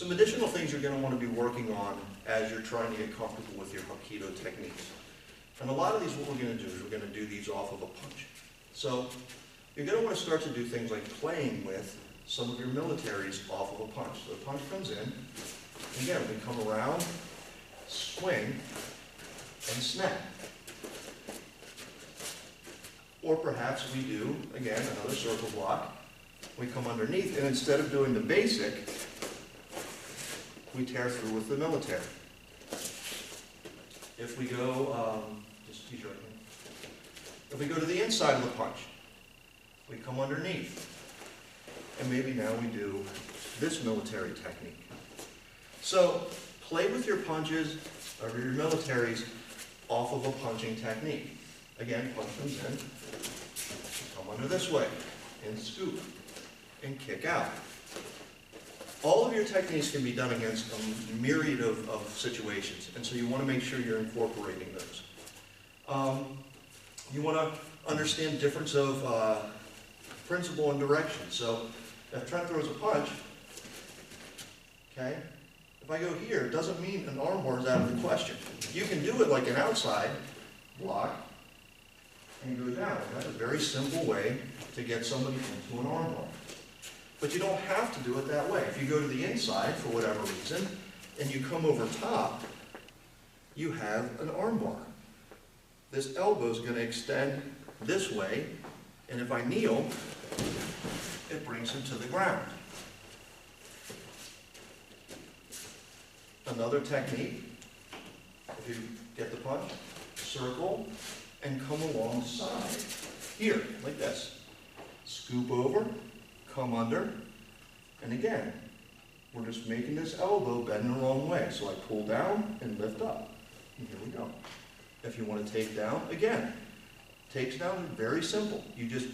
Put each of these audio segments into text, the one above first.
Some additional things you're going to want to be working on as you're trying to get comfortable with your Hapkido techniques. And a lot of these, what we're going to do is we're going to do these off of a punch. So you're going to want to start to do things like playing with some of your militaries off of a punch. So the punch comes in, and again, we come around, swing, and snap. Or perhaps we do, again, another circle block. We come underneath, and instead of doing the basic, we tear through with the military. If we go, just use your hand. If we go to the inside of the punch, we come underneath. And maybe now we do this military technique. So play with your punches, or your militaries, off of a punching technique. Again, punch comes in, come under this way, and scoop, and kick out. All of your techniques can be done against a myriad of situations, and so you want to make sure you're incorporating those. You want to understand difference of principle and direction. So if Trent throws a punch, okay, if I go here, it doesn't mean an armbar is out of the question. You can do it like an outside block and go down. That's a very simple way to get somebody into an armbar. But you don't have to do it that way. If you go to the inside for whatever reason, and you come over top, you have an armbar. This elbow is going to extend this way, and if I kneel, it brings him to the ground. Another technique, if you get the punch, circle, and come alongside here, like this. Scoop over, come under, and again, we're just making this elbow bend the wrong way. So I pull down and lift up, and here we go. If you want to take down, again, takes down, very simple. You just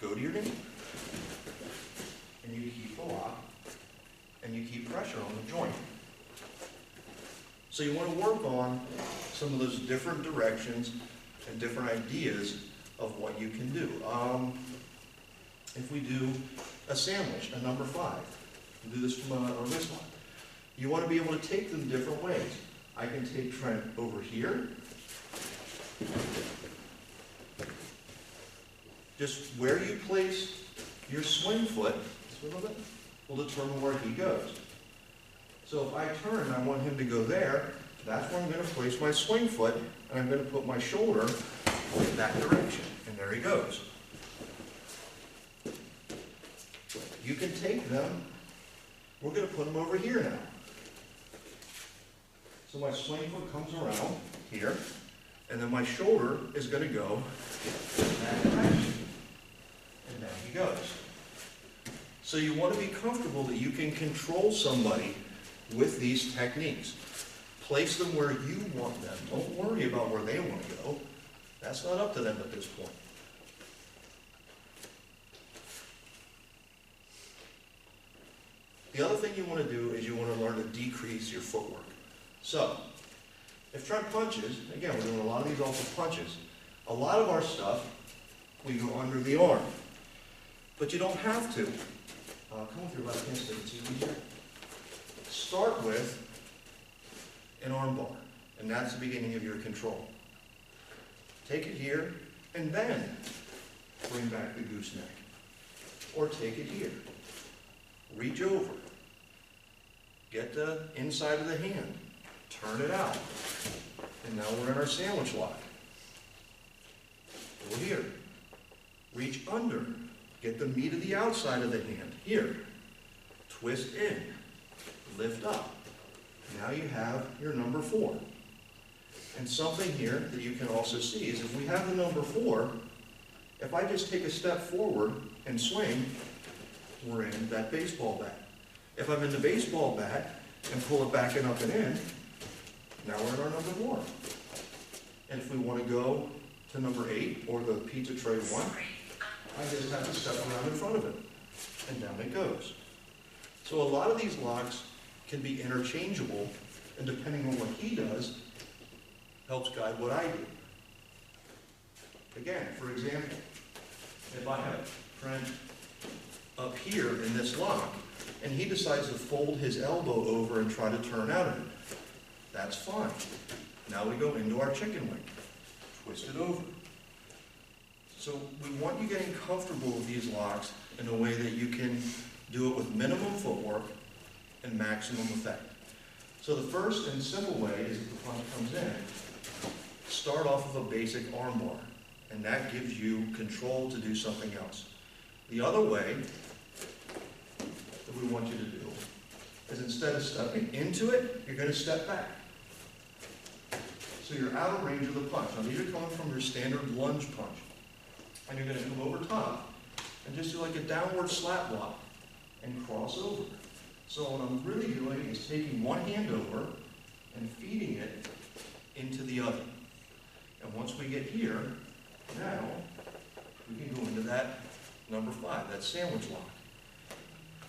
go to your knee, and you keep the lock, and you keep pressure on the joint. So you want to work on some of those different directions and different ideas of what you can do. If we do a sandwich, a number 5, we do this from a wrist lock. You want to be able to take them different ways. I can take Trent over here. Just where you place your swing foot will determine where he goes. So if I turn and I want him to go there, that's where I'm going to place my swing foot, and I'm going to put my shoulder in that direction. And there he goes. You can take them, we're going to put them over here now. So my swing foot comes around here, and then my shoulder is going to go in that direction. And down he goes. So you want to be comfortable that you can control somebody with these techniques. Place them where you want them. Don't worry about where they want to go. That's not up to them at this point. The other thing you want to do is you want to learn to decrease your footwork. So, if Trent punches, again, we're doing a lot of these off of punches. A lot of our stuff, we go under the arm. But you don't have to. Come with your left hand so it's easier. Start with an arm bar, and that's the beginning of your control. Take it here, and then bring back the gooseneck. Or take it here. Reach over. Get the inside of the hand. Turn it out. And now we're in our sandwich lock. Go here. Reach under. Get the meat of the outside of the hand. Here. Twist in. Lift up. Now you have your number 4. And something here that you can also see is if we have the number 4, if I just take a step forward and swing, we're in that baseball bat. If I'm in the baseball bat and pull it back and up and in, now we're in our number 4. And if we want to go to number 8 or the pizza tray 1, I just have to step around in front of it. And down it goes. So a lot of these locks can be interchangeable, and depending on what he does, helps guide what I do. Again, for example, if I have Trent up here in this lock, and he decides to fold his elbow over and try to turn out of it. That's fine. Now we go into our chicken wing. Twist it over. So we want you getting comfortable with these locks in a way that you can do it with minimum footwork and maximum effect. So the first and simple way is if the punch comes in, start off with a basic arm bar, and that gives you control to do something else. The other way that we want you to do is instead of stepping into it, you're going to step back. So you're out of range of the punch. Now these are coming from your standard lunge punch. And you're going to come over top and just do like a downward slap block and cross over. So what I'm really doing is taking one hand over and feeding it into the other. And once we get here, now we can go into that number 5, that sandwich lock.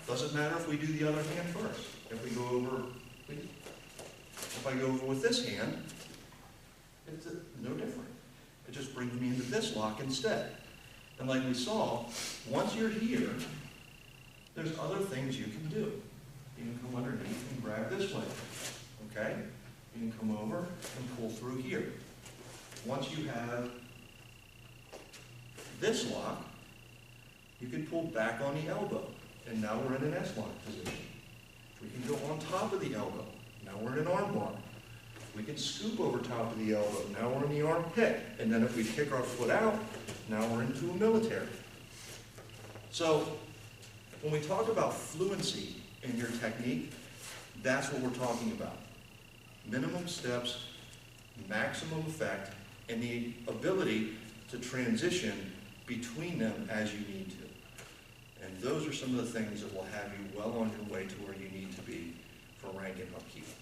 Doesn't matter if we do the other hand first. If we go over, if I go over with this hand, it's no different. It just brings me into this lock instead. And like we saw, once you're here, there's other things you can do. You can come underneath and grab this way, okay? You can come over and pull through here. Once you have this lock, you can pull back on the elbow, and now we're in an S-lock position. We can go on top of the elbow. Now we're in an arm bar. We can scoop over top of the elbow. Now we're in the armpit. And then if we kick our foot out, now we're into a military. So when we talk about fluency in your technique, that's what we're talking about. Minimum steps, maximum effect, and the ability to transition between them as you need to. And those are some of the things that will have you well on your way to where you need to be for rank and Hapkido.